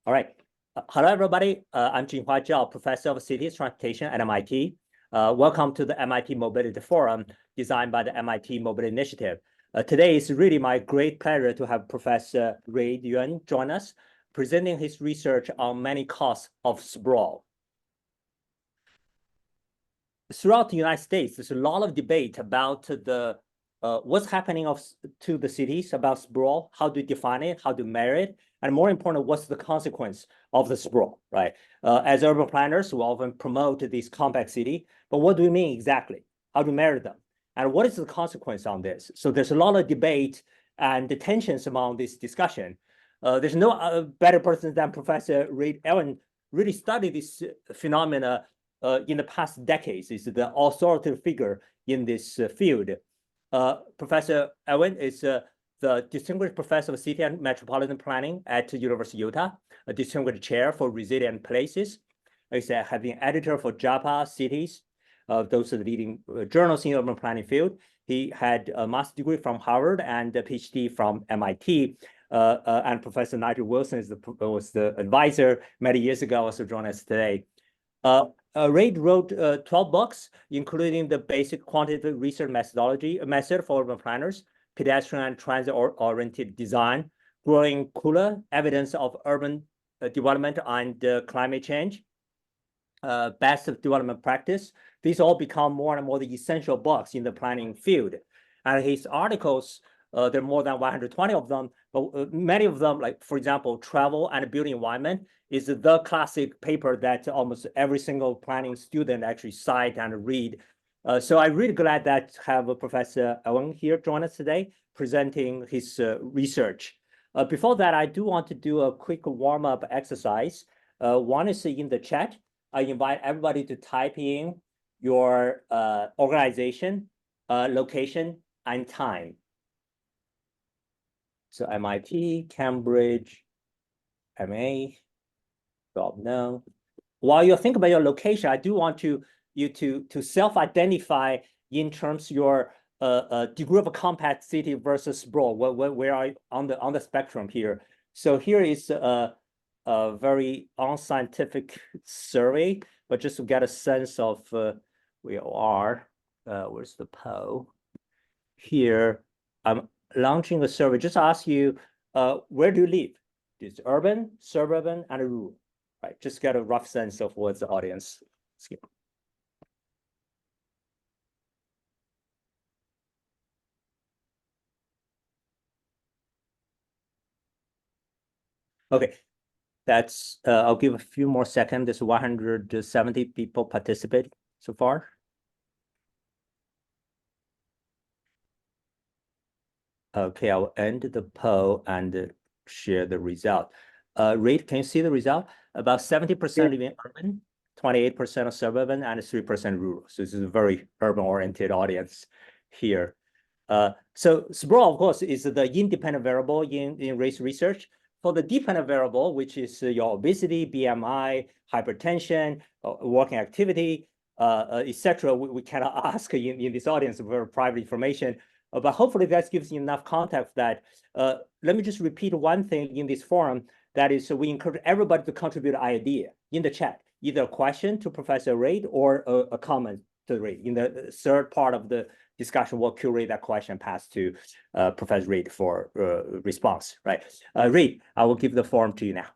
All right. Hello, everybody. I'm Jinhua Zhao, Professor of Cities Transportation at MIT. Welcome to the MIT Mobility Forum designed by the MIT Mobility Initiative. Today is really my great pleasure to have Professor Reid Ewing join us, presenting his research on many causes of sprawl. Throughout the United States, there's a lot of debate about the what's happening to the cities about sprawl, how to define it, how to measure it, and more important, what's the consequence of the sprawl, right? As urban planners, we often promote this compact city, but what do we mean exactly? How to measure them? And what is the consequence on this? So there's a lot of debate and tensions among this discussion. There's no better person than Professor Reid. Ewing really studied this phenomena in the past decades. Is the authoritative figure in this field. Professor Ewing is the Distinguished Professor of City and Metropolitan Planning at the University of Utah, a Distinguished Chair for Resilient Places. He's has been editor for JAPA Cities, those are the leading journals in the urban planning field. He had a master's degree from Harvard and a PhD from MIT. And Professor Nigel Wilson was the advisor many years ago, also joined us today. Reid wrote 12 books, including the basic quantitative research method for urban planners, pedestrian and transit-oriented design, growing cooler, evidence of urban development and climate change, best of development practice. These all become more and more the essential books in the planning field. And his articles, there are more than 120 of them, but many of them, like, for example, travel and building environment, is the classic paper that almost every single planning student actually cite and read. So I'm really glad that have Professor Ewing here join us today, presenting his research. Before that, I do want to do a quick warm-up exercise. One is in the chat. I invite everybody to type in your organization, location, and time. So MIT, Cambridge, MA, no. While you think about your location, I do want you to self-identify in terms of your degree of compact city versus sprawl. Where are you on the spectrum here? So here is a very unscientific survey, but just to get a sense of where you are. Where's the poll? Here, I'm launching a survey. Just ask you, where do you live? It's urban, suburban, and rural. Right, just get a rough sense of what's the audience. Okay, that's, I'll give a few more seconds. There's 170 people participate so far. Okay, I'll end the poll and share the result. Reid, can you see the result? About 70% live in urban, 28% of suburban, and 3% rural. So this is a very urban-oriented audience here. So sprawl, of course, is the independent variable in race research. For the dependent variable, which is your obesity, BMI, hypertension, working activity, etc., we cannot ask in this audience very private information. But hopefully that gives you enough context that, let me just repeat one thing in this forum, that is, we encourage everybody to contribute an idea in the chat, either a question to Professor Reid or a comment to Reid. In the third part of the discussion, we'll curate that question, pass to Professor Reid for response, right? Reid, I will give the forum to you now.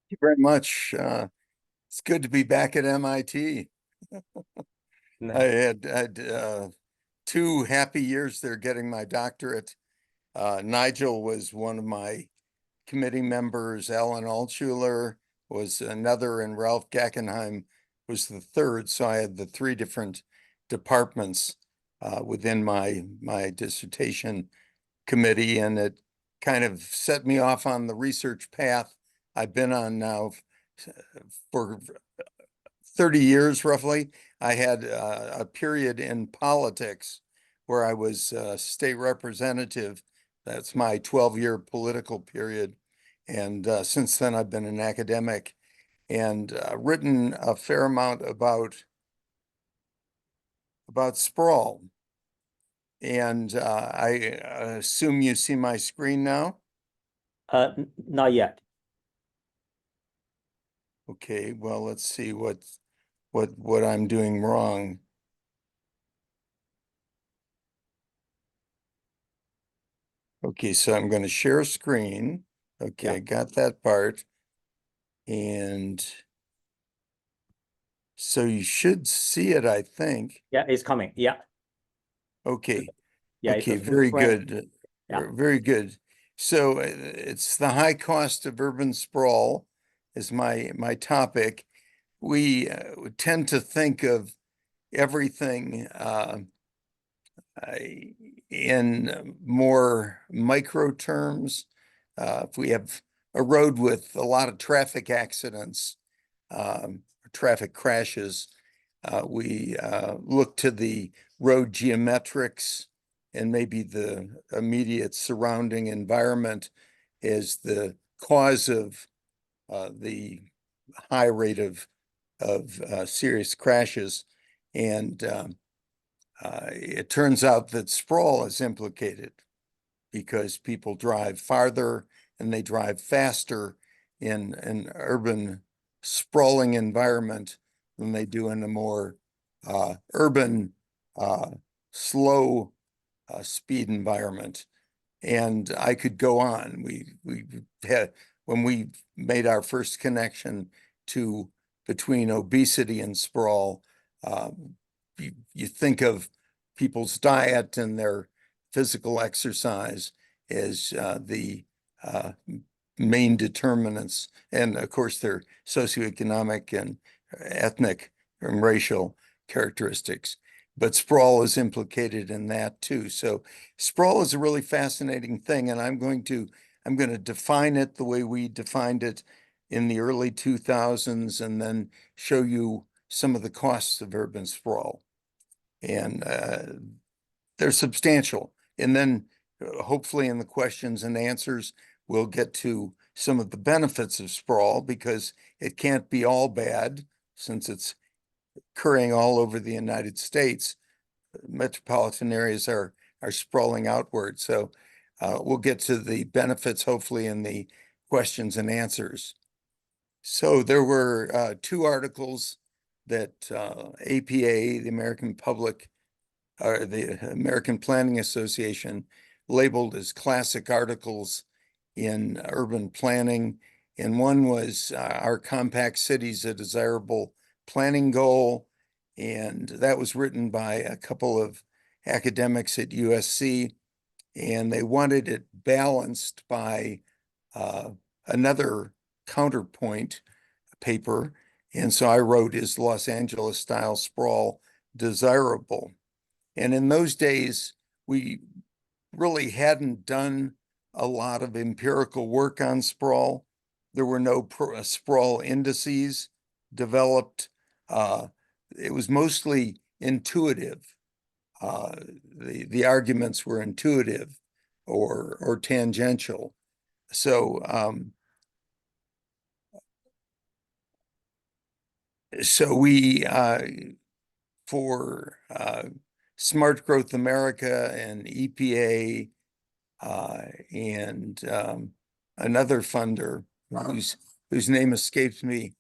Thank you very much. It's good to be back at MIT. No. I had 2 happy years there getting my doctorate. Nigel was one of my committee members. Alan Altshuler was another, and Ralph Gackenheim was the third. So I had the 3 different departments within my dissertation committee, and it kind of set me off on the research path I've been on now for 30 years, roughly. I had a period in politics where I was state representative. That's my 12-year political period. And since then, I've been an academic and written a fair amount about sprawl. And I assume you see my screen now? Not yet. Okay, well, let's see what I'm doing wrong. Okay, so I'm going to share screen. Okay, Yeah. got that part. And so you should see it, I think. Yeah, it's coming. Yeah. Okay. Yeah, it's a Okay, full very screen. good. Yeah. Very good. So it's the high cost of urban sprawl is my topic. We tend to think of everything in more micro terms. If we have a road with a lot of traffic accidents, traffic crashes, we look to the road geometrics and maybe the immediate surrounding environment as the cause of the high rate of serious crashes. And it turns out that sprawl is implicated because people drive farther and they drive faster in an urban sprawling environment than they do in a more urban slow speed environment. And I could go on. We had when we made our first connection to between obesity and sprawl, uh, you think of people's diet and their physical exercise as the main determinants, and of course their socioeconomic and ethnic and racial characteristics. But sprawl is implicated in that too. So sprawl is a really fascinating thing, and I'm going to define it the way we defined it in the early 2000s, and then show you some of the costs of urban sprawl. And they're substantial. And then hopefully in the questions and answers, we'll get to some of the benefits of sprawl, because it can't be all bad since it's occurring all over the United States. Metropolitan areas are sprawling outward. So we'll get to the benefits hopefully in the questions and answers. So there were two articles that APA, the American Planning Association, labeled as classic articles in urban planning. And one was Are Compact Cities a Desirable Planning Goal? And that was written by a couple of academics at USC. And they wanted it balanced by another counterpoint paper. And so I wrote, Is Los Angeles style sprawl desirable? And in those days, we really hadn't done a lot of empirical work on sprawl. There were no sprawl indices developed. It was mostly intuitive. The arguments were intuitive or tangential. So we for Smart Growth America and EPA and another funder whose name escapes me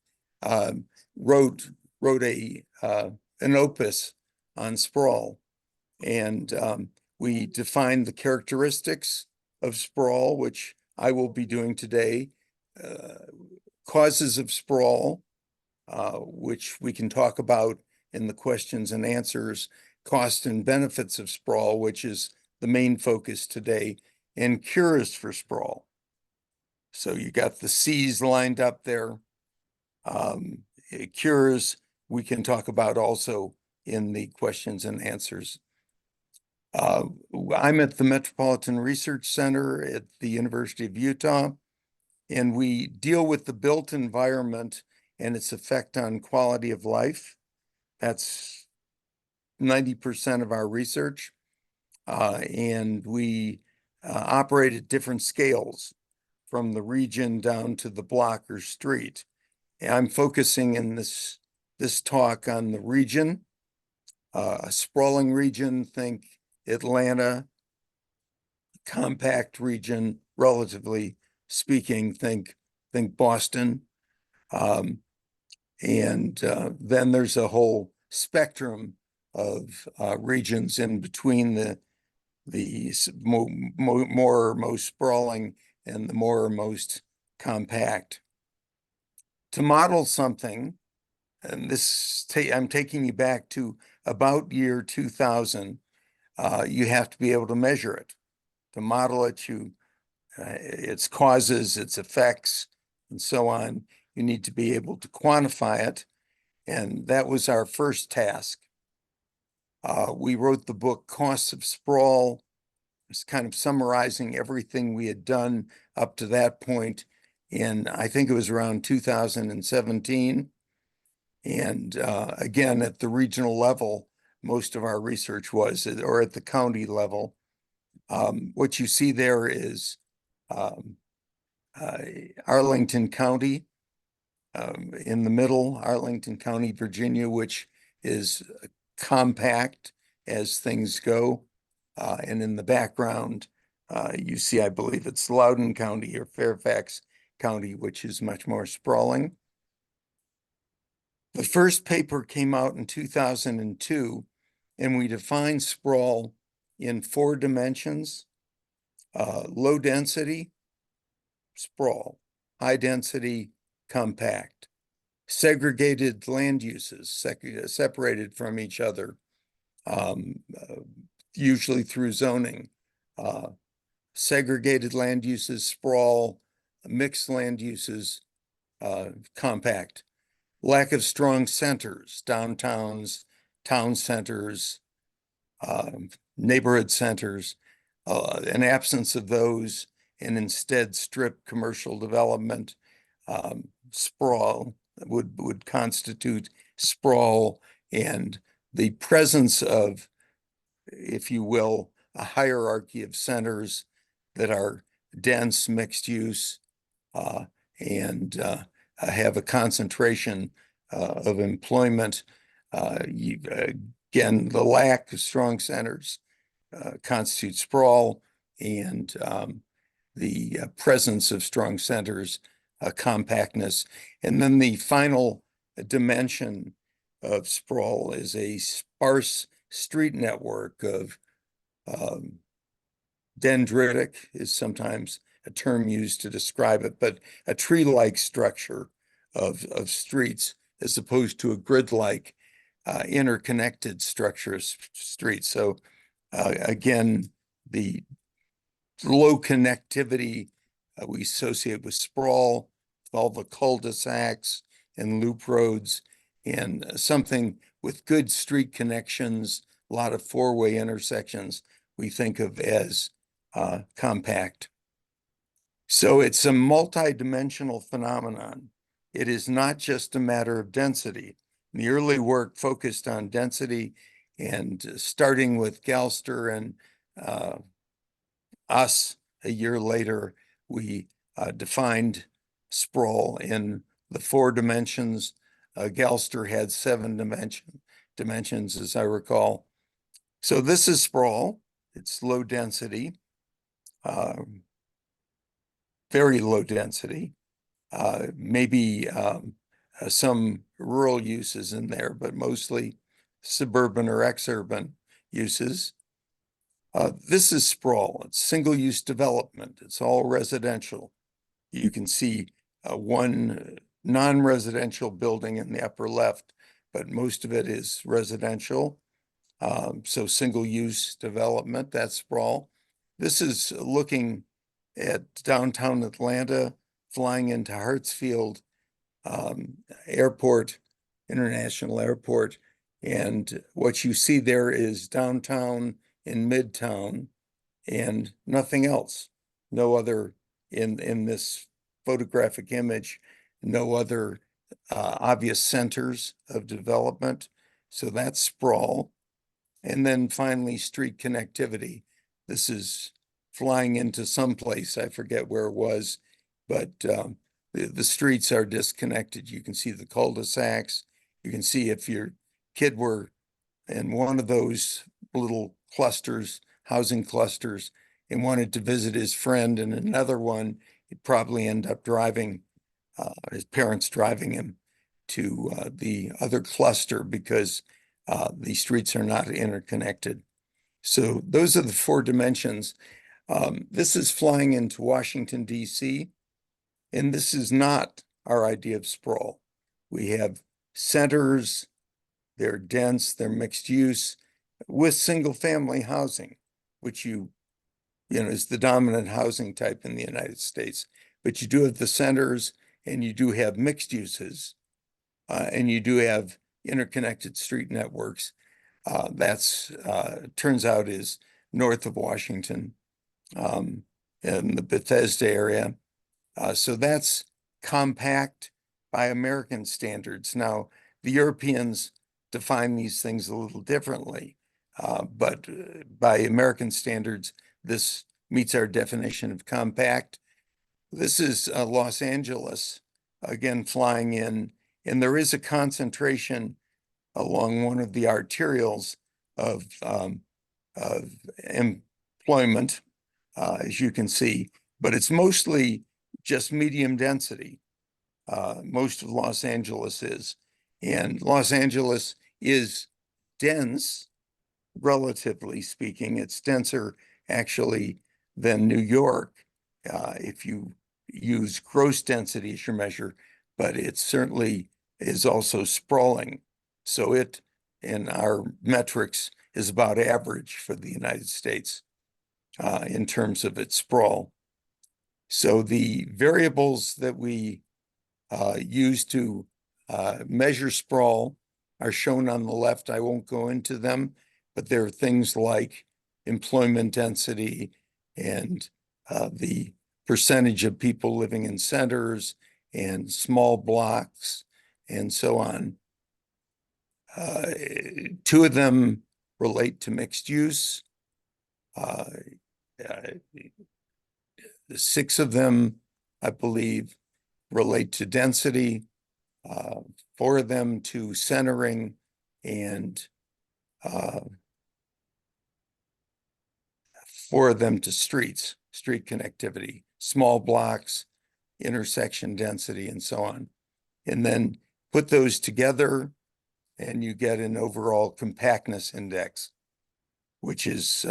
wrote a an opus on sprawl, and we defined the characteristics of sprawl, which I will be doing today, causes of sprawl, which we can talk about in the questions and answers, cost and benefits of sprawl, which is the main focus today, and cures for sprawl. So you got the C's lined up there. Cures we can talk about also in the questions and answers. I'm at the Metropolitan Research Center at the University of Utah, and we deal with the built environment and its effect on quality of life. That's 90% of our research. And we operate at different scales from the region down to the block or street. And I'm focusing in this talk on the region, a sprawling region, think Atlanta, compact region, relatively speaking, think Boston. And then there's a whole spectrum of regions in between the more or most sprawling and the more or most compact. To model something, and this I'm taking you back to about year 2000, you have to be able to measure it. To model it, its causes, its effects, and so on, you need to be able to quantify it. And that was our first task. We wrote the book Costs of Sprawl. It's kind of summarizing everything we had done up to that point in, I think it was around 2017. And again, at the regional level, most of our research was, or at the county level. What you see there is Arlington County, in the middle, Arlington County, Virginia, which is compact as things go. And in the background, you see, I believe it's Loudoun County or Fairfax County, which is much more sprawling. The first paper came out in 2002, and we defined sprawl in 4 dimensions: low density, sprawl; high density, compact; segregated land uses, separated from each other, usually through zoning; segregated land uses, sprawl; mixed land uses, compact; lack of strong centers, downtowns, town centers, neighborhood centers, an absence of those, and instead strip commercial development. Sprawl would constitute sprawl, and the presence of, if you will, a hierarchy of centers that are dense, mixed use, and have a concentration of employment. Again, the lack of strong centers constitutes sprawl, and the presence of strong centers, compactness. And then the final dimension of sprawl is a sparse street network of dendritic is sometimes a term used to describe it, but a tree-like structure of streets as opposed to a grid-like interconnected structure of streets. So again, the low connectivity we associate with sprawl, with all the cul-de-sacs and loop roads, and something with good street connections, a lot of 4-way intersections, we think of as compact. So it's a multi-dimensional phenomenon. It is not just a matter of density. The early work focused on density, and starting with Galster and us a year later, we defined sprawl in the 4 dimensions. Galster had 7 dimensions, as I recall. So this is sprawl. It's low density, very low density, maybe some rural uses in there, but mostly suburban or exurban uses. This is sprawl. It's single-use development. It's all residential. You can see one non-residential building in the upper left, but most of it is residential. So single-use development, that's sprawl. This is looking at downtown Atlanta, flying into Hartsfield Airport, International Airport. And what you see there is downtown in Midtown and nothing else. No other, in this photographic image, no other obvious centers of development. So that's sprawl. And then finally, street connectivity. This is flying into some place, I forget where it was, but the streets are disconnected. You can see the cul-de-sacs. You can see if your kid were in one of those little clusters, housing clusters, and wanted to visit his friend in another one, he'd probably end up driving, his parents driving him to the other cluster because the streets are not interconnected. So those are the 4 dimensions. This is flying into Washington, D.C., and this is not our idea of sprawl. We have centers, they're dense, they're mixed use with single family housing, which you know, is the dominant housing type in the United States. But you do have the centers and you do have mixed uses and you do have interconnected street networks. That's turns out is north of Washington in the Bethesda area. So that's compact by American standards. Now, the Europeans define these things a little differently, but by American standards, this meets our definition of compact. This is Los Angeles, again, flying in, and there is a concentration along one of the arterials of employment, as you can see, but it's mostly just medium density. Most of Los Angeles is. And Los Angeles is dense, relatively speaking. It's denser, actually, than New York, if you use gross density as your measure, but it certainly is also sprawling. So it, in our metrics, is about average for the United States in terms of its sprawl. So the variables that we use to measure sprawl are shown on the left. I won't go into them, but there are things like employment density and the percentage of people living in centers and small blocks and so on. 2 of them relate to mixed use. 6 of them, I believe, relate to density, 4 of them to centering, and 4 of them to street connectivity, small blocks, intersection density, and so on. And then put those together and you get an overall compactness index, which is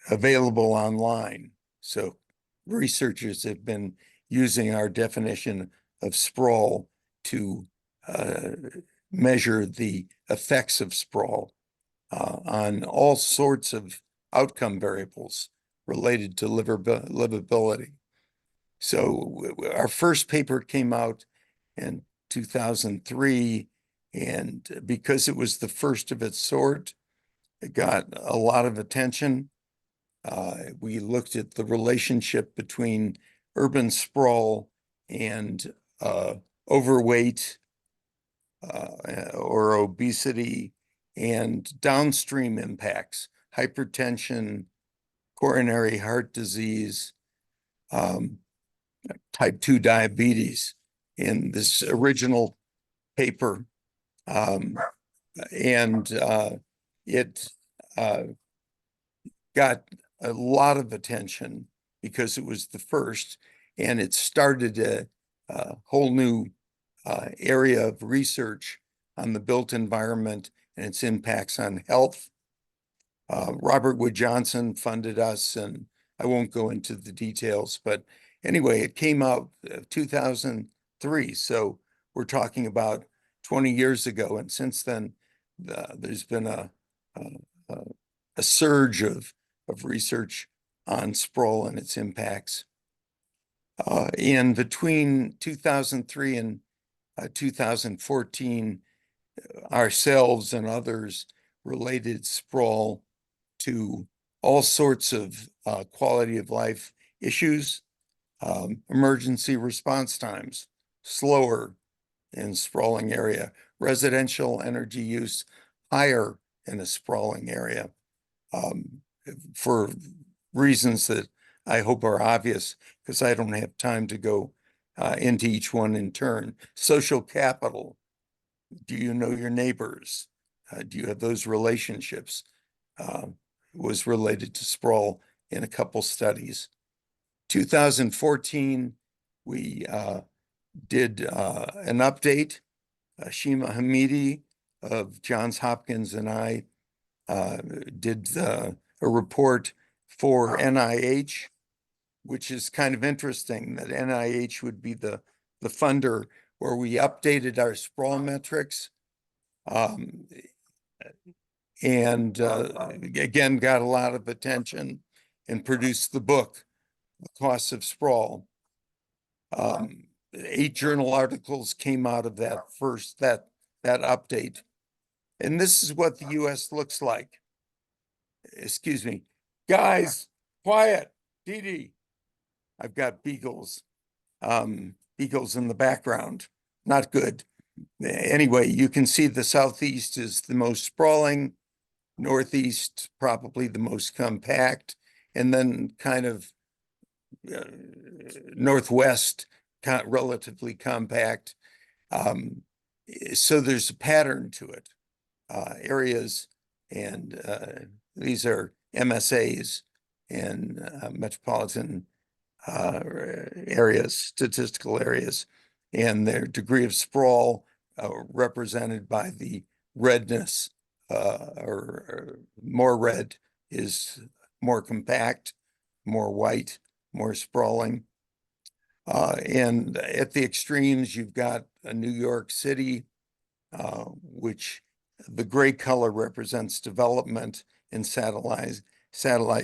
available online. So researchers have been using our definition of sprawl to measure the effects of sprawl on all sorts of outcome variables related to livability. So our first paper came out in 2003, and because it was the first of its sort, it got a lot of attention. We looked at the relationship between urban sprawl and overweight or obesity and downstream impacts, hypertension, coronary heart disease, type 2 diabetes in this original paper. It got a lot of attention because it was the first, and it started a whole new area of research on the built environment and its impacts on health. Robert Wood Johnson funded us, and I won't go into the details, but anyway, it came out 2003. So we're talking about 20 years ago. And since then, there's been a surge of research on sprawl and its impacts. And between 2003 and 2014, ourselves and others related sprawl to all sorts of quality of life issues, emergency response times, slower in sprawling area, residential energy use higher in a sprawling area, for reasons that I hope are obvious, because I don't have time to go into each one in turn. Social capital. Do you know your neighbors? Do you have those relationships? Was related to sprawl in a couple studies. 2014, we did an update. Shima Hamidi of Johns Hopkins and I did a report for NIH, which is kind of interesting that NIH would be the funder, where we updated our sprawl metrics. And again, got a lot of attention and produced the book, The Costs of Sprawl. 8 journal articles came out of that that update. And this is what the US looks like. Excuse me. Guys, quiet. Dee Dee. I've got beagles. Beagles in the background. Not good. Anyway, you can see the Southeast is the most sprawling, Northeast probably the most compact, and then kind of Northwest relatively compact. So there's a pattern to it. Areas, and these are MSAs and metropolitan areas, statistical areas, and their degree of sprawl represented by the redness, or more red is more compact, more white, more sprawling. And at the extremes, you've got New York City, which the gray color represents development in satellite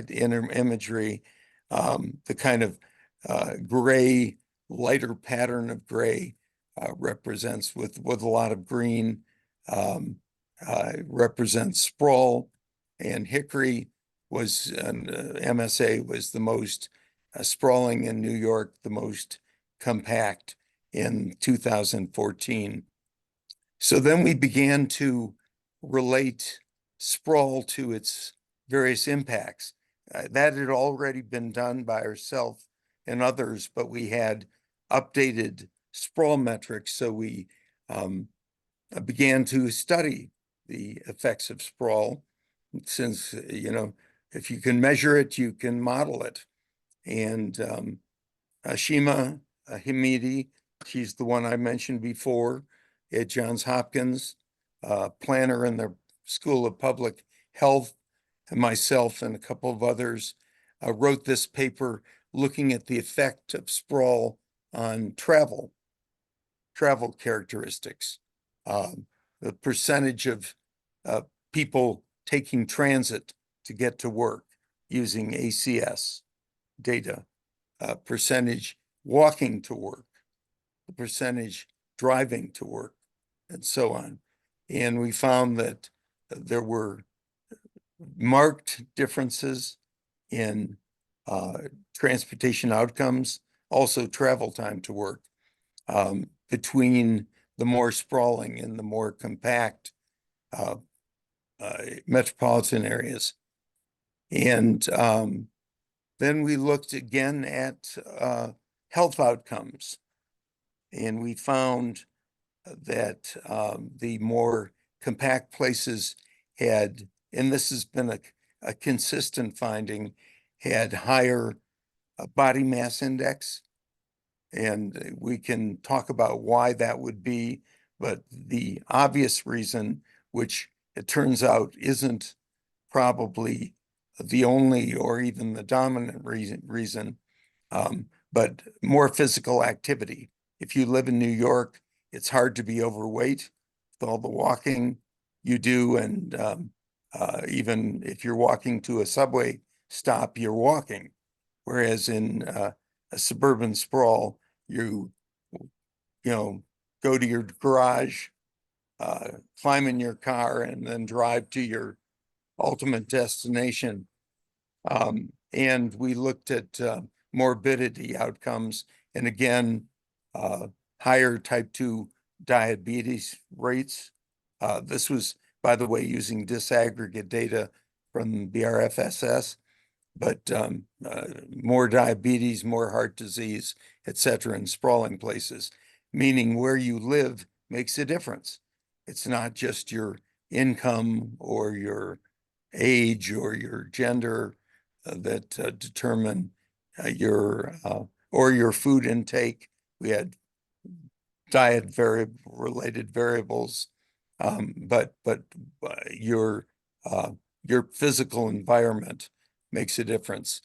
imagery. The kind of gray, lighter pattern of gray represents with a lot of green, represents sprawl, and Hickory was MSA was the most sprawling in New York, the most compact in 2014. So then we began to relate sprawl to its various impacts. That had already been done by ourselves and others, but we had updated sprawl metrics. So we began to study the effects of sprawl, since, you know, if you can measure it, you can model it. And Shima Hamidi, she's the one I mentioned before, at Johns Hopkins, planner in the School of Public Health, and myself and a couple of others wrote this paper looking at the effect of sprawl on travel characteristics, the percentage of people taking transit to get to work using ACS data, percentage walking to work, the percentage driving to work, and so on. And we found that there were marked differences in transportation outcomes, also travel time to work, between the more sprawling and the more compact metropolitan areas. And then we looked again at health outcomes, and we found that the more compact places had, and this has been a consistent finding, had higher body mass index. And we can talk about why that would be, but the obvious reason, which it turns out isn't probably the only or even the dominant reason, but more physical activity. If you live in New York, it's hard to be overweight with all the walking you do, and even if you're walking to a subway stop, you're walking. Whereas in a suburban sprawl, you know, go to your garage, climb in your car, and then drive to your ultimate destination. And we looked at morbidity outcomes, and again, higher type 2 diabetes rates. This was, by the way, using disaggregate data from BRFSS, but more diabetes, more heart disease, et cetera, in sprawling places, meaning where you live makes a difference. It's not just your income or your age or your gender that determine your food intake. We had diet related variables, but your physical environment makes a difference.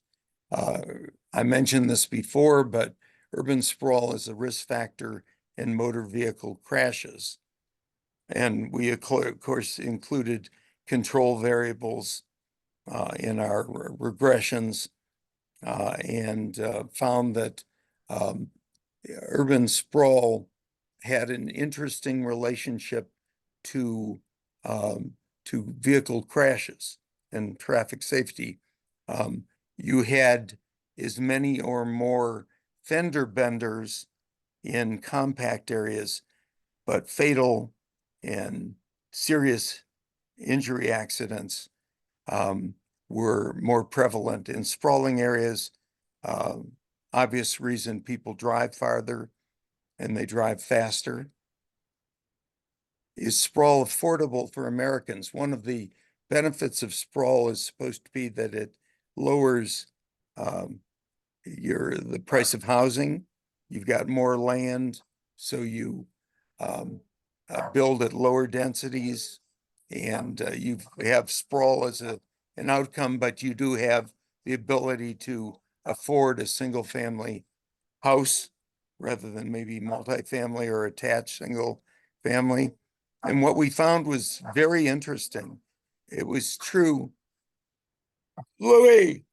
I mentioned this before, but urban sprawl is a risk factor in motor vehicle crashes. And we, of course, included control variables in our regressions and found that urban sprawl had an interesting relationship to vehicle crashes and traffic safety. You had as many or more fender benders in compact areas, but fatal and serious injury accidents were more prevalent in sprawling areas. Obvious reason people drive farther and they drive faster. Is sprawl affordable for Americans? One of the benefits of sprawl is supposed to be that it lowers the price of housing. You've got more land, so you build at lower densities, and you have sprawl as an outcome, but you do have the ability to afford a single family house rather than maybe multifamily or attached single family. And what we found was very interesting. It was true. Louis,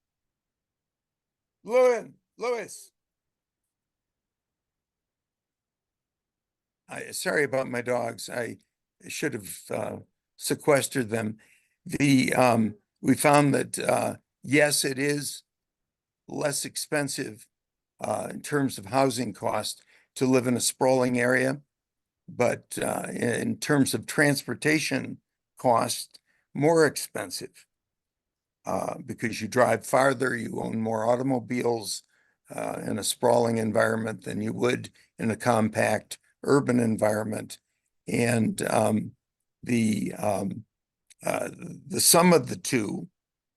Louis. Sorry about my dogs. I should have sequestered them. We found that yes, it is less expensive in terms of housing cost to live in a sprawling area, but in terms of transportation cost, more expensive because you drive farther, you own more automobiles in a sprawling environment than you would in a compact urban environment. And the sum of the two,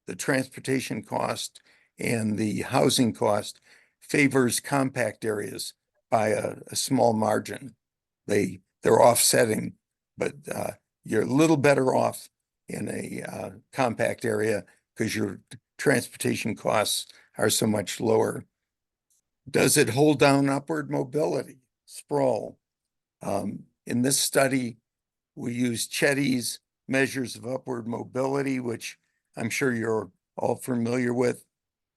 the transportation cost and the housing cost, favors compact areas by a small margin. They're offsetting, but you're a little better off in a compact area because your transportation costs are so much lower. Does it hold down upward mobility, sprawl? In this study, we used Chetty's measures of upward mobility, which I'm sure you're all familiar with.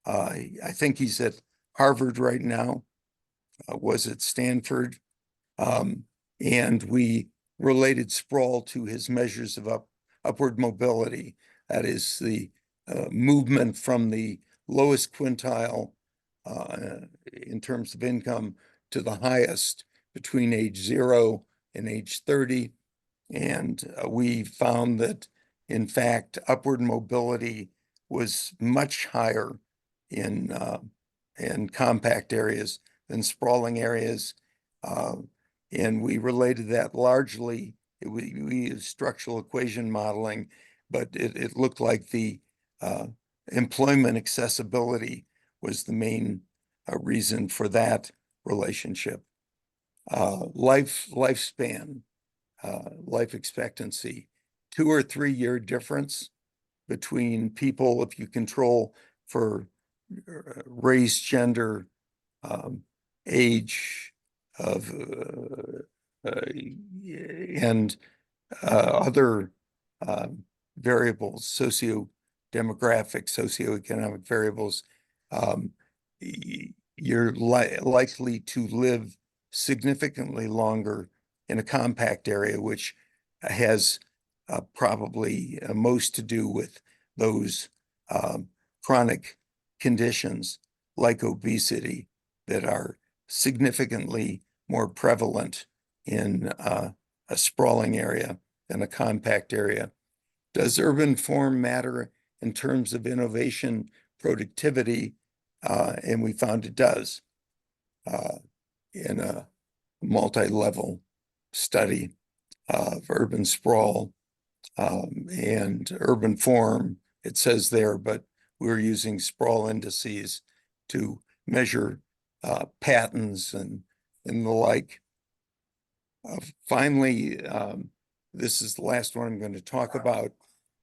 I think he's at Harvard right now, was at Stanford. And we related sprawl to his measures of upward mobility. That is the movement from the lowest quintile in terms of income to the highest between age 0 and age 30. And we found that, in fact, upward mobility was much higher in compact areas than sprawling areas. And we related that largely, we used structural equation modeling, but it looked like the employment accessibility was the main reason for that relationship. Lifespan, life expectancy, 2 or 3 year difference between people if you control for race, gender, age of and other variables, socio-demographic, socioeconomic variables. You're likely to live significantly longer in a compact area, which has probably most to do with those chronic conditions like obesity that are significantly more prevalent in a sprawling area than a compact area. Does urban form matter in terms of innovation, productivity? And we found it does in a multi-level study of urban sprawl and urban form. It says there, but we're using sprawl indices to measure patterns and the like. Finally, this is the last one I'm going to talk about.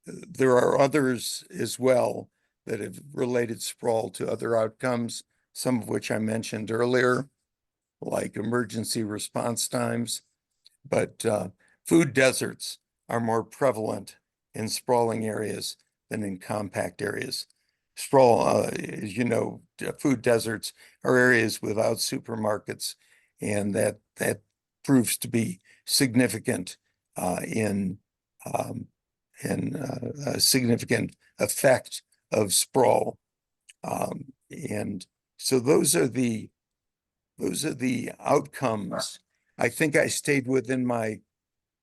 There are others as well that have related sprawl to other outcomes, some of which I mentioned earlier, like emergency response times. But food deserts are more prevalent in sprawling areas than in compact areas. Sprawl, as you know, food deserts are areas without supermarkets, and that proves to be significant in a significant effect of sprawl. And so those are the outcomes. I think I stayed within my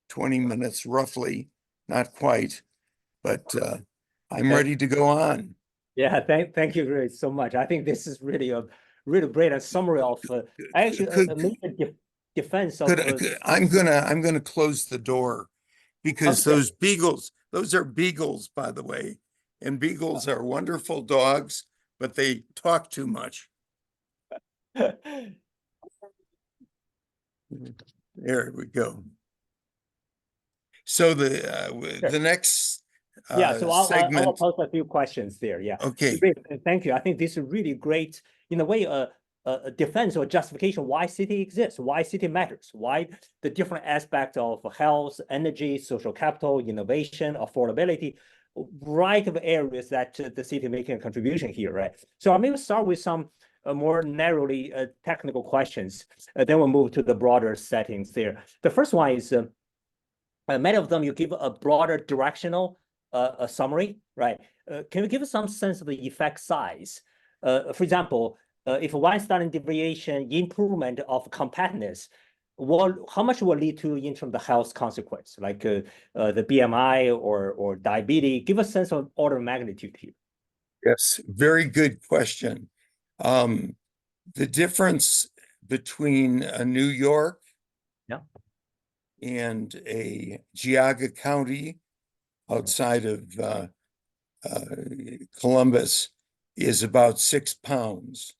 20 minutes roughly, not quite, but I'm ready to go on. Yeah, thank you very so much. I think this is really a really great summary of actually a major defense of. I'm gonna close the door because those beagles, those are beagles, by the way, and beagles are wonderful dogs, but they talk too much. There we go. So the next so segment. I'll pose a few questions there. Yeah. Okay. Thank you. I think this is really great in a way. A defense or justification why city exists, why city matters, why the different aspects of health, energy, social capital, innovation, affordability, right of areas that the city making a contribution here, right? So I'm going to start with some more narrowly technical questions. Then we'll move to the broader settings there. The first one is many of them you give a broader directional summary, right? Can you give us some sense of the effect size? For example, if one standard deviation improvement of compactness, how much will lead to in terms of the health consequence, like the BMI or diabetes? Give a sense of order of magnitude here. Yes, very good question. The difference between a New York and a Geauga County outside of Columbus is about 6 pounds.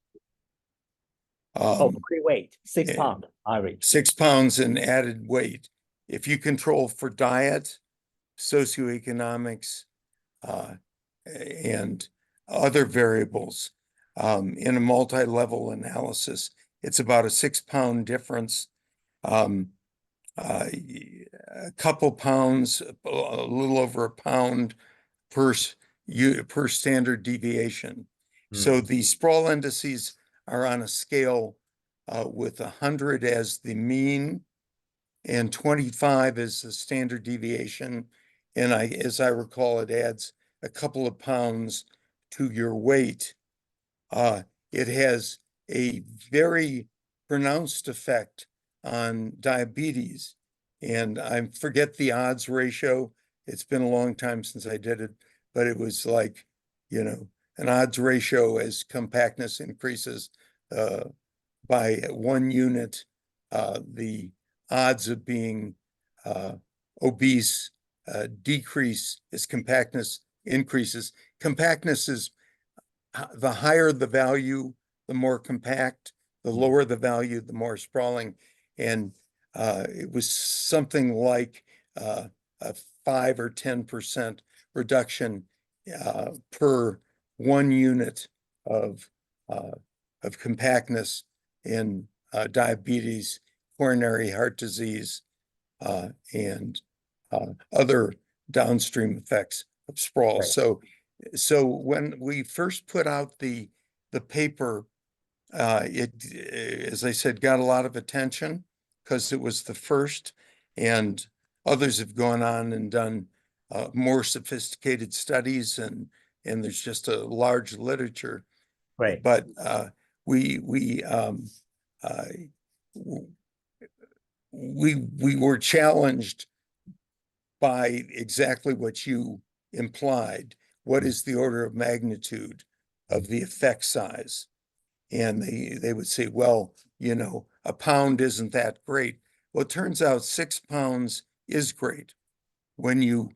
Free weight, 6 pounds average. 6 pounds in added weight. If you control for diet, socioeconomics, and other variables in a multi-level analysis, it's about a 6 pound difference. A couple pounds, a little over a pound per standard deviation. So the sprawl indices are on a scale with 100 as the mean and 25 as the standard deviation. And as I recall, it adds a couple of pounds to your weight. It has a very pronounced effect on diabetes. And I forget the odds ratio. It's been a long time since I did it, but it was like, an odds ratio as compactness increases by 1 unit, the odds of being obese decrease as compactness increases. Compactness is the higher the value, the more compact, the lower the value, the more sprawling. And it was something like a 5 or 10% reduction per 1 unit of compactness in diabetes, coronary heart disease, and other downstream effects of sprawl. Right. So when we first put out the paper, it, as I said, got a lot of attention because it was the first, and others have gone on and done more sophisticated studies, and there's just a large literature. Right. But we were challenged by exactly what you implied. What is the order of magnitude of the effect size? And they would say, well, a pound isn't that great. Well, it turns out 6 pounds is great. When you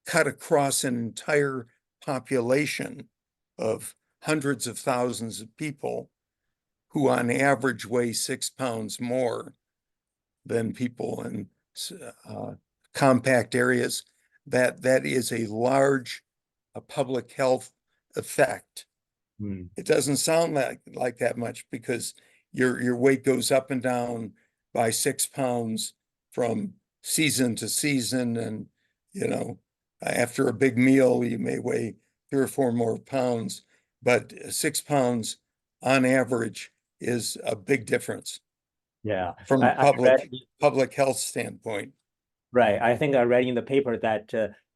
cut across an entire population of hundreds of thousands of people who on average weigh 6 pounds more, than people in compact areas. That is a large public health effect. It doesn't sound like that much because your weight goes up and down by 6 pounds from season to season, and after a big meal you may weigh 3 or 4 more pounds, but 6 pounds on average is a big difference. Yeah, from a I read, public health standpoint. right. I think I read in the paper that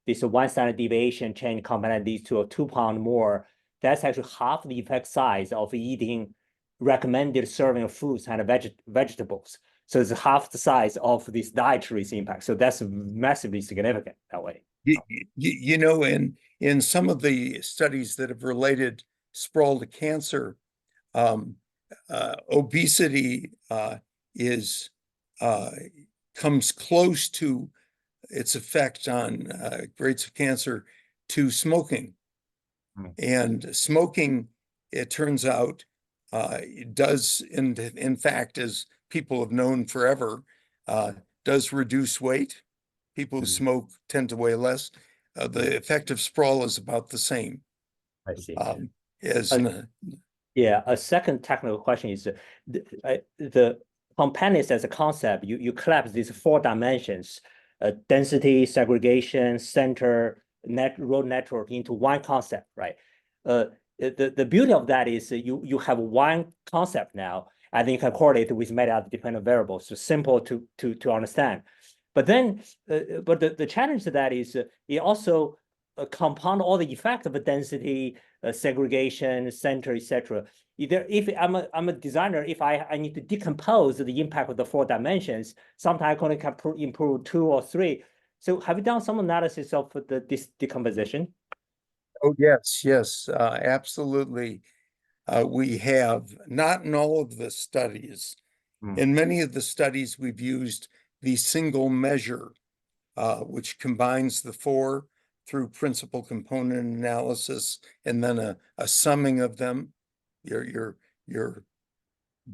this one standard deviation change component leads to a 2 pound more. That's actually half the effect size of eating recommended serving of fruits and vegetables. So it's half the size of this dietary impact. So that's massively significant that way. In some of the studies that have related sprawl to cancer, obesity comes close to its effect on rates of cancer to smoking. And smoking, it turns out, does in fact, as people have known forever, does reduce weight. People who smoke tend to weigh less. The effect of sprawl is about the same. I see. Yeah, a second technical question is the compactness as a concept. You collapse these 4 dimensions, density, segregation, center, road network into one concept, right? The beauty of that is you have one concept now, and then you can correlate with many other dependent variables. So simple to understand. But then, the challenge to that is it also compound all the effect of a density, segregation, center, etc. Either if I'm a designer, if I need to decompose the impact of the 4 dimensions, sometimes I only can improve 2 or 3. So have you done some analysis of this decomposition? Oh, yes, absolutely. We have, not in all of the studies. In many of the studies, we've used the single measure, which combines the 4 through principal component analysis, and then a summing of them, your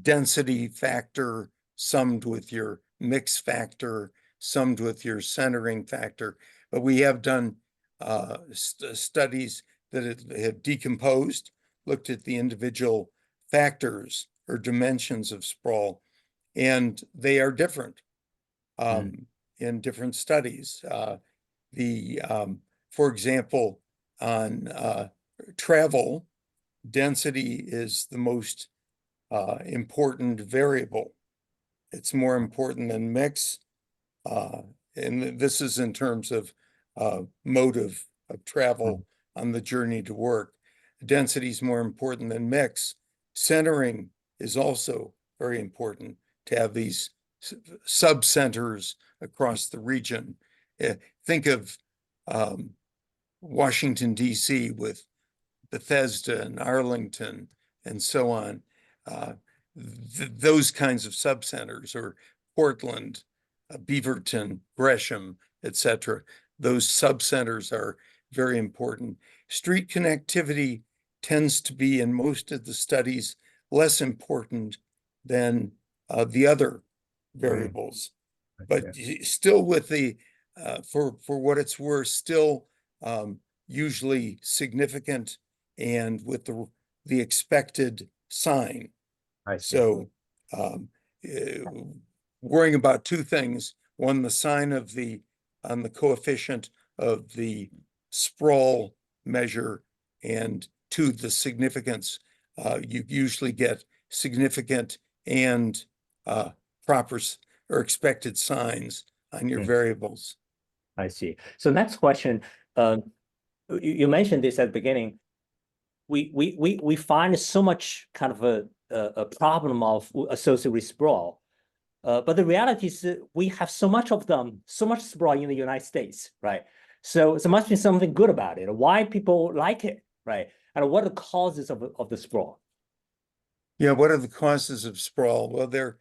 density factor summed with your mix factor, summed with your centering factor. But we have done studies that have decomposed, looked at the individual factors or dimensions of sprawl, and they are different in different studies. For example, on travel, density is the most important variable. It's more important than mix. And this is in terms of mode of travel on the journey to work. Density is more important than mix. Centering is also very important to have these sub-centers across the region. Think of Washington, D.C. with Bethesda and Arlington and so on. Those kinds of sub-centers, or Portland, Beaverton, Gresham, etc. Those sub-centers are very important. Street connectivity tends to be, in most of the studies, less important than the other variables. But still with the, for what it's worth, still usually significant and with the expected sign. So worrying about 2 things: one, the sign of on the coefficient of the sprawl measure, and 2, the significance. You usually get significant and proper or expected signs on your variables. I see. So next question, you mentioned this at the beginning. We find so much kind of a problem of associated with sprawl, but the reality is that we have so much of them, so much sprawl in the United States, right? So there must be something good about it. Why people like it, right? And what are the causes of the sprawl? Yeah, what are the causes of sprawl? Well,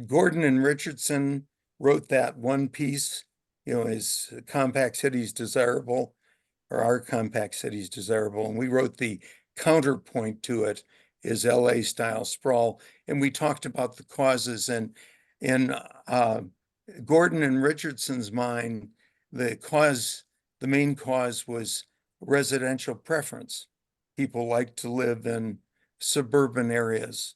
Gordon and Richardson wrote that one piece, is compact cities desirable, or are compact cities desirable? And we wrote the counterpoint to it, is LA style sprawl. And we talked about the causes, and in Gordon and Richardson's mind, the main cause was residential preference. People like to live in suburban areas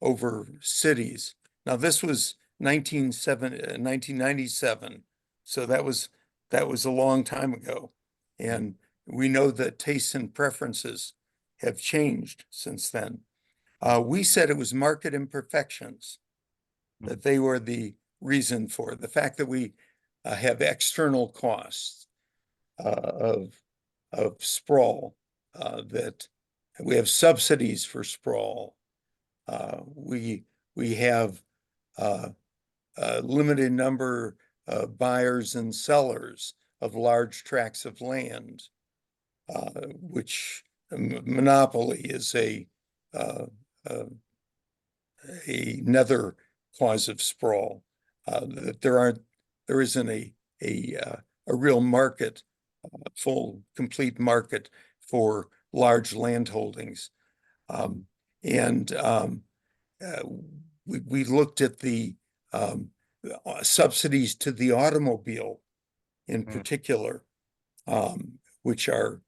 over cities. Now, this was 1997, so that was a long time ago. And we know that tastes and preferences have changed since then. We said it was market imperfections, that they were the reason for it. The fact that we have external costs of sprawl, that we have subsidies for sprawl. We have a limited number of buyers and sellers of large tracts of land, which monopoly is another cause of sprawl. That there isn't a real market, full, complete market for large land holdings. We looked at the subsidies to the automobile in particular, which are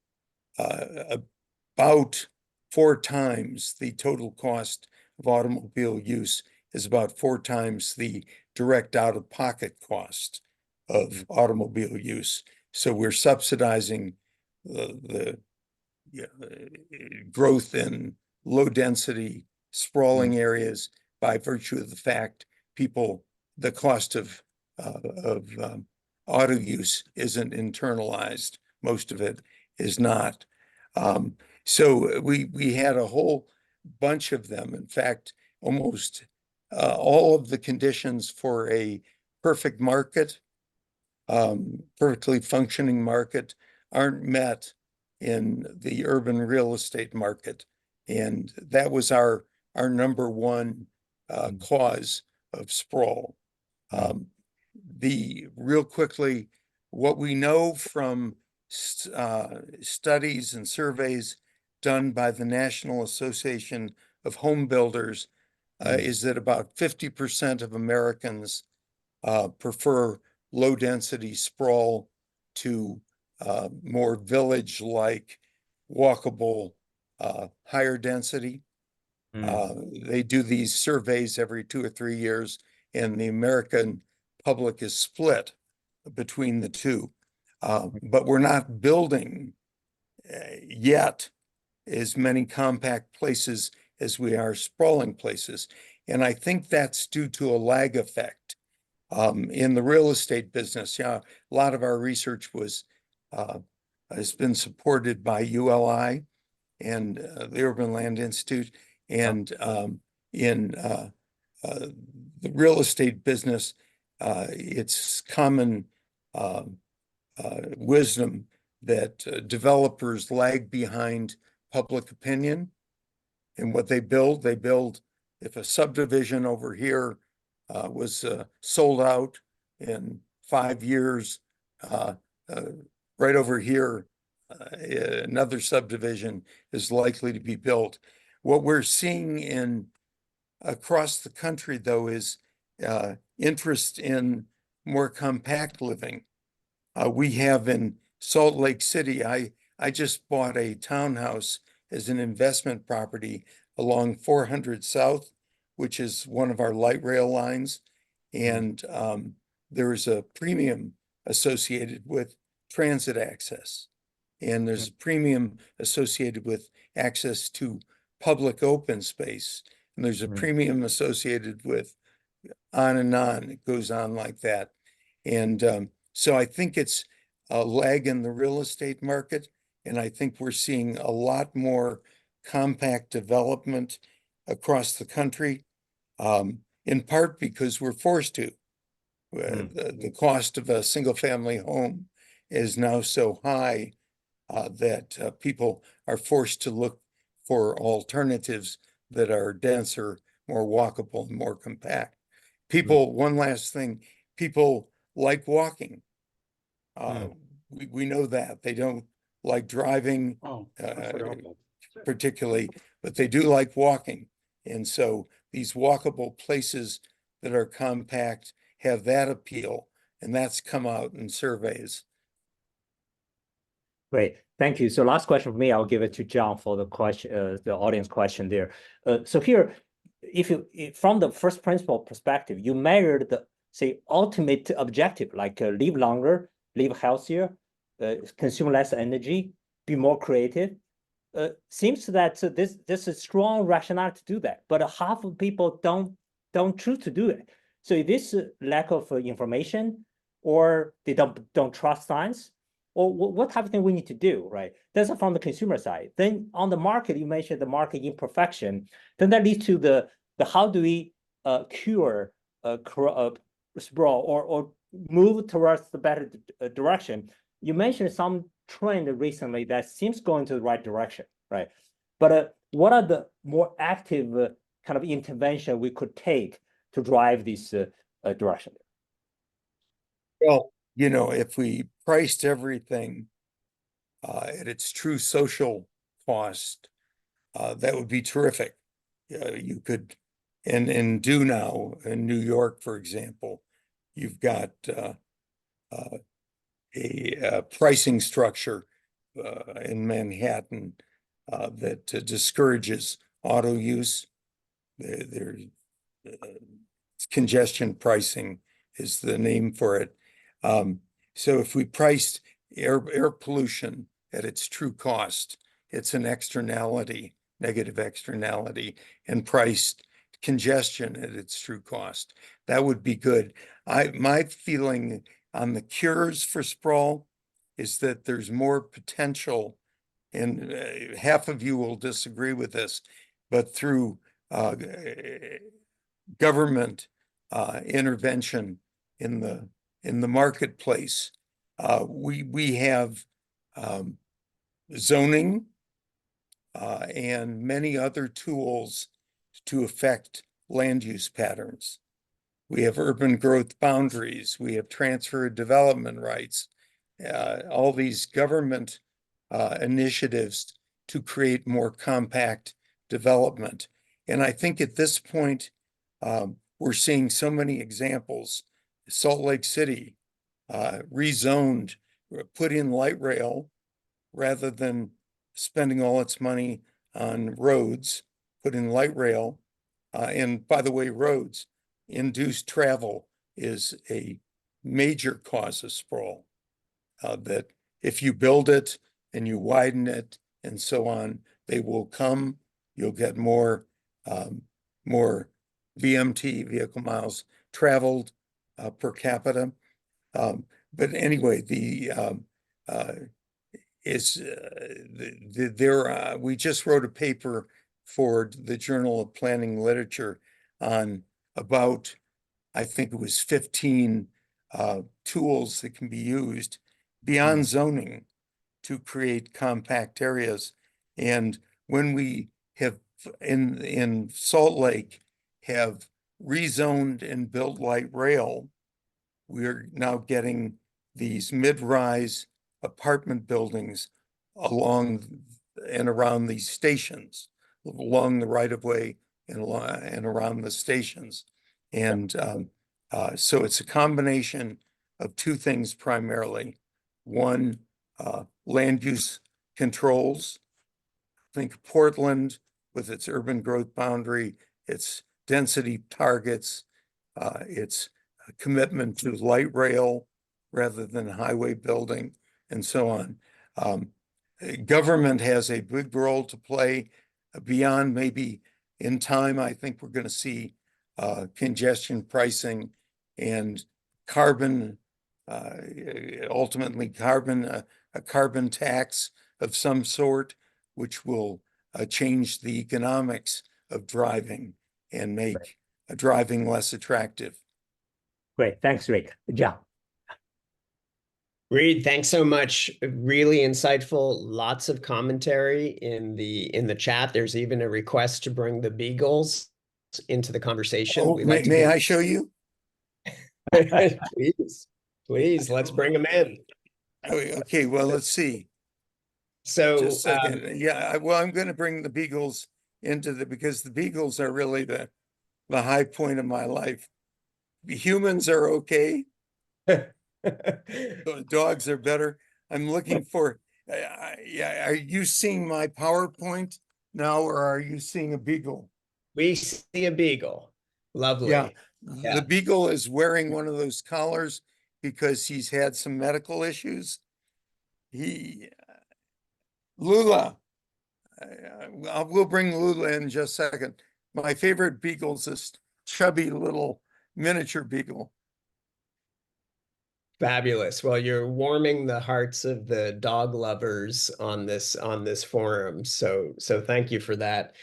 about 4 times the total cost of automobile use is about 4 times the direct out-of-pocket cost of automobile use. So we're subsidizing the growth in low-density sprawling areas by virtue of the fact the cost of auto use isn't internalized. Most of it is not. So we had a whole bunch of them. In fact, almost all of the conditions for a perfect market, perfectly functioning market, aren't met in the urban real estate market. And that was our number one cause of sprawl. Real quickly, what we know from studies and surveys done by the National Association of Home Builders is that about 50% of Americans prefer low-density sprawl to more village-like, walkable, higher density. They do these surveys every 2 or 3 years, and the American public is split between the two. But we're not building yet as many compact places as we are sprawling places. And I think that's due to a lag effect. In the real estate business, a lot of our research has been supported by ULI and the Urban Land Institute. And in the real estate business, it's common wisdom that developers lag behind public opinion. And what they build, if a subdivision over here was sold out in 5 years, right over here, another subdivision is likely to be built. What we're seeing across the country, though, is interest in more compact living. We have in Salt Lake City, I just bought a townhouse as an investment property along 400 South, which is one of our light rail lines. And there is a premium associated with transit access. And there's a premium associated with access to public open space. And there's a premium associated with on and on. It goes on like that. And so I think it's a lag in the real estate market. And I think we're seeing a lot more compact development across the country, in part because we're forced to. The cost of a single family home is now so high that people are forced to look for alternatives that are denser, more walkable, and more compact. One last thing, people like walking. We know that. They don't like driving particularly, but they do like walking. And so these walkable places that are compact have that appeal, and that's come out in surveys. Great, thank you. So last question for me, I'll give it to John for the question, the audience question there. So here, from the first principle perspective, you measured the, say, ultimate objective, like live longer, live healthier, consume less energy, be more creative. Seems that this is strong rationale to do that, but half of people don't choose to do it. So is this lack of information, or they don't trust science, or what type of thing we need to do, right? That's from the consumer side. Then on the market, you mentioned the market imperfection. Then that leads to the how do we cure sprawl or move towards the better direction? You mentioned some trend recently that seems going to the right direction, right? But what are the more active kind of intervention we could take to drive this direction? Well, you know, if we priced everything at its true social cost, that would be terrific. You could, and do now in New York, for example, you've got a pricing structure in Manhattan that discourages auto use. There's congestion pricing is the name for it. So if we priced air pollution at its true cost, it's an externality, negative externality, and priced congestion at its true cost, that would be good. My feeling on the cures for sprawl is that there's more potential, and half of you will disagree with this, but through government intervention in the marketplace. We have zoning and many other tools to affect land use patterns. We have urban growth boundaries. We have transfer of development rights. All these government initiatives to create more compact development. And I think at this point, we're seeing so many examples. Salt Lake City rezoned, put in light rail rather than spending all its money on roads, put in light rail. And by the way, roads, induced travel is a major cause of sprawl. That if you build it and you widen it and so on, they will come. You'll get more VMT, vehicle miles traveled per capita. But anyway, we just wrote a paper for the Journal of Planning Literature on about, I think it was 15 tools that can be used beyond zoning to create compact areas. And when we have in Salt Lake have rezoned and built light rail, we're now getting these mid-rise apartment buildings along and around these stations, along the right-of-way and around the stations. And so it's a combination of two things primarily. One, land use controls. Think Portland with its urban growth boundary, its density targets, its commitment to light rail rather than highway building, and so on. Government has a big role to play beyond maybe in time. I think we're going to see congestion pricing and carbon, ultimately a carbon tax of some sort, which will change the economics of driving and make driving less attractive. Great, thanks, Rick. John. Reid, thanks so much. Really insightful. Lots of commentary in the chat. There's even a request to bring the beagles into the conversation. Oh, may I show you? Please, let's bring them in. Okay, well, let's see. So, just a second. Yeah, well, I'm going to bring the beagles into because the beagles are really the high point of my life. humans are okay. Dogs are better. I'm looking for, yeah, are you seeing my PowerPoint now, or are you seeing a beagle? We see a beagle. Lovely. Yeah, Yeah. the beagle is wearing one of those collars because he's had some medical issues. Lula, we'll bring Lula in just a second. My favorite beagle's this chubby little miniature beagle. Fabulous. Well, you're warming the hearts of the dog lovers on this forum. So thank you for that.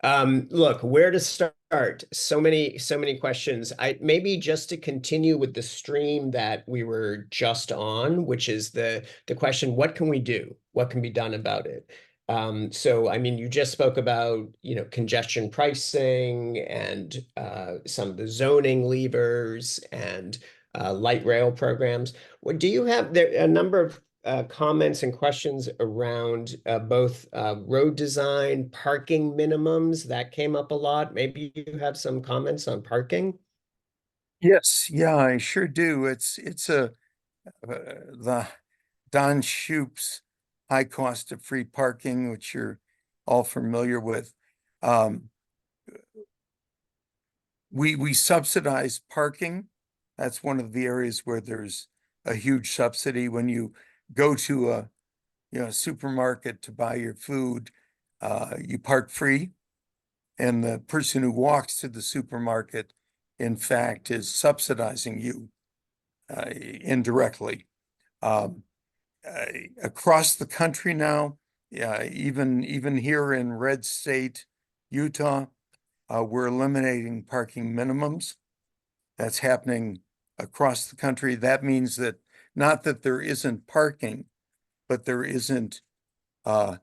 Look, where to start? So many questions. I maybe just to continue with the stream that we were just on, which is the question, what can we do? What can be done about it? So I mean, you just spoke about, congestion pricing and some of the zoning levers and light rail programs. What do you have there? A number of comments and questions around both road design, parking minimums that came up a lot. Maybe you have some comments on parking. Yes, yeah, I sure do. It's the Don Shoup's high cost of free parking, which you're all familiar with. We subsidize parking. That's one of the areas where there's a huge subsidy. When you go to a supermarket to buy your food, you park free, and the person who walks to the supermarket, in fact, is subsidizing you indirectly. Across the country now, even here in red state, Utah, we're eliminating parking minimums. That's happening across the country. That means that not that there isn't parking, but there isn't an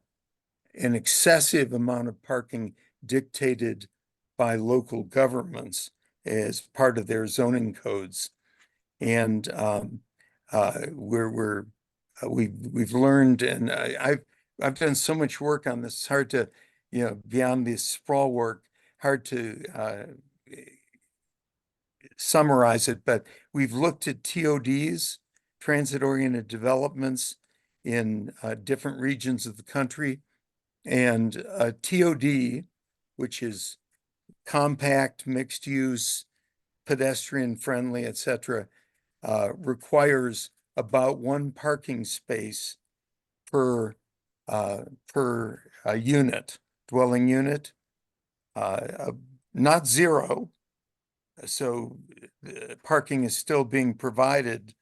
excessive amount of parking dictated by local governments as part of their zoning codes. And we've learned, and I've done so much work on this. It's hard to, beyond this sprawl work, hard to summarize it, but we've looked at TODs, transit-oriented developments in different regions of the country. And TOD, which is compact, mixed use, pedestrian friendly, et cetera, requires about one parking space per unit, dwelling unit, not zero. So parking is still being provided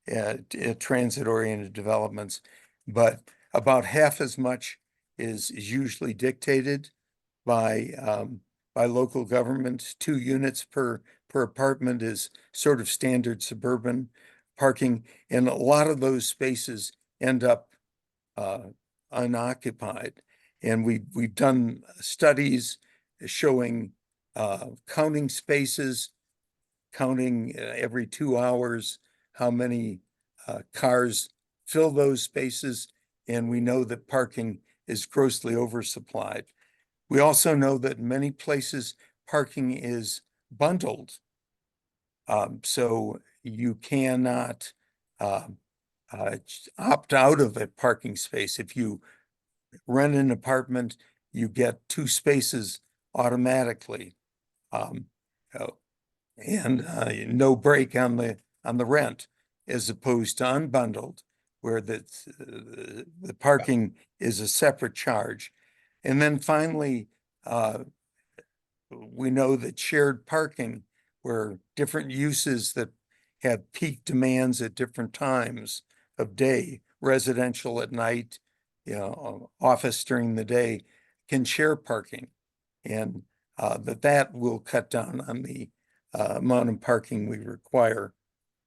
at transit-oriented developments, but about half as much is usually dictated by local government. 2 units per apartment is sort of standard suburban parking, and a lot of those spaces end up unoccupied. And we've done studies showing counting spaces, counting every 2 hours how many cars fill those spaces, and we know that parking is grossly oversupplied. We also know that in many places parking is bundled. So you cannot opt out of a parking space. If you rent an apartment, you get 2 spaces automatically, and no break on the rent, as opposed to unbundled, where the parking is a separate charge. And then finally, we know that shared parking, where different uses that have peak demands at different times of day, residential at night, office during the day, can share parking, and that will cut down on the amount of parking we require.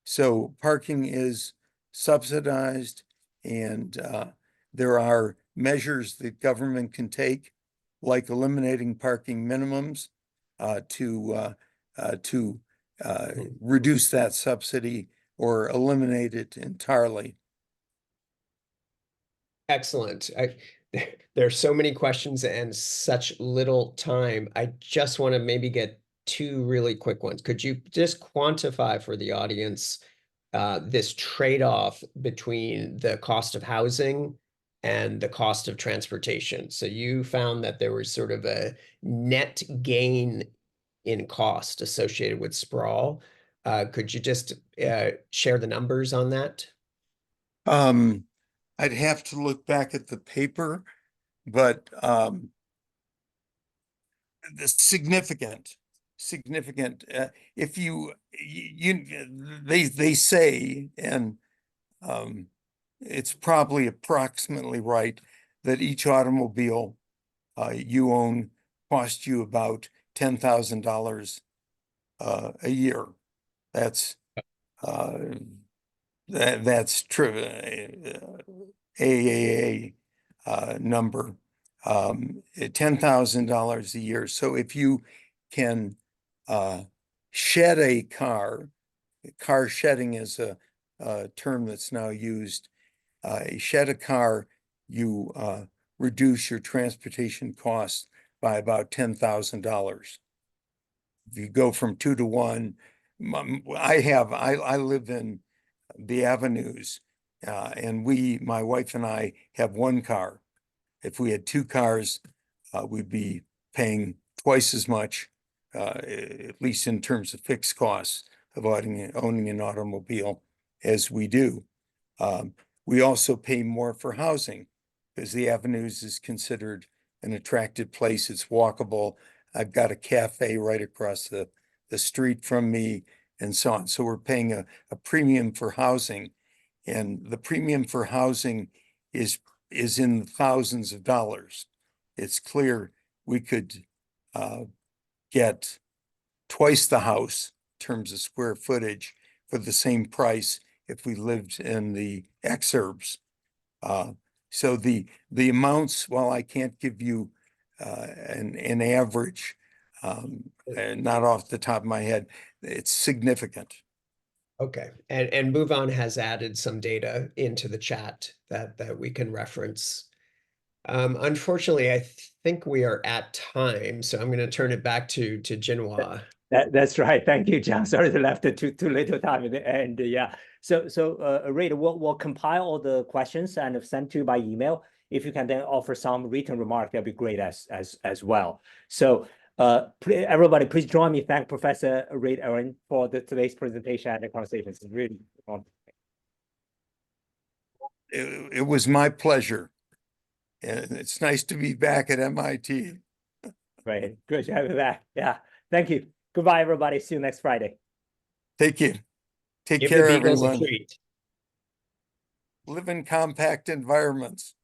So parking is subsidized, and there are measures that government can take, like eliminating parking minimums to reduce that subsidy or eliminate it entirely. Excellent. There's so many questions and such little time. I just want to maybe get two really quick ones. Could you just quantify for the audience this trade-off between the cost of housing and the cost of transportation? So you found that there was sort of a net gain in cost associated with sprawl. Could you just share the numbers on that? I'd have to look back at the paper, but the significant. If they say, and it's probably approximately right, that each automobile you own costs you about $10,000 a year. That's that's true. AAA number, $10,000 a year. So if you can shed a car shedding is a term that's now used. Shed a car, you reduce your transportation costs by about $10,000. If you go from 2 to 1, I live in the avenues, and my wife and I have one car. If we had two cars, we'd be paying twice as much, at least in terms of fixed costs of owning an automobile as we do. We also pay more for housing because the avenues is considered an attractive place. It's walkable. I've got a cafe right across the street from me and so on. So we're paying a premium for housing, and the premium for housing is in the thousands of dollars. It's clear we could get twice the house in terms of square footage for the same price if we lived in the exurbs. So the amounts, while I can't give you an average, not off the top of my head, it's significant. Okay, and Move On has added some data into the chat that we can reference. Unfortunately, I think we are at time, so I'm going to turn it back to Jinhua. That's right. Thank you, John. Sorry to left too little time in the end. Yeah. So Reid, we'll compile all the questions and send to you by email. If you can then offer some written remark, that'd be great as well. So everybody, please join me. Thank Professor Reid Ewing for today's presentation and the conversation. It's really fun. It was my pleasure. And it's nice to be back at MIT. Great. Good to have you back. Yeah. Thank you. Goodbye, everybody. See you next Friday. Take care. Take Give care, the beagles everyone. a treat. Live in compact environments.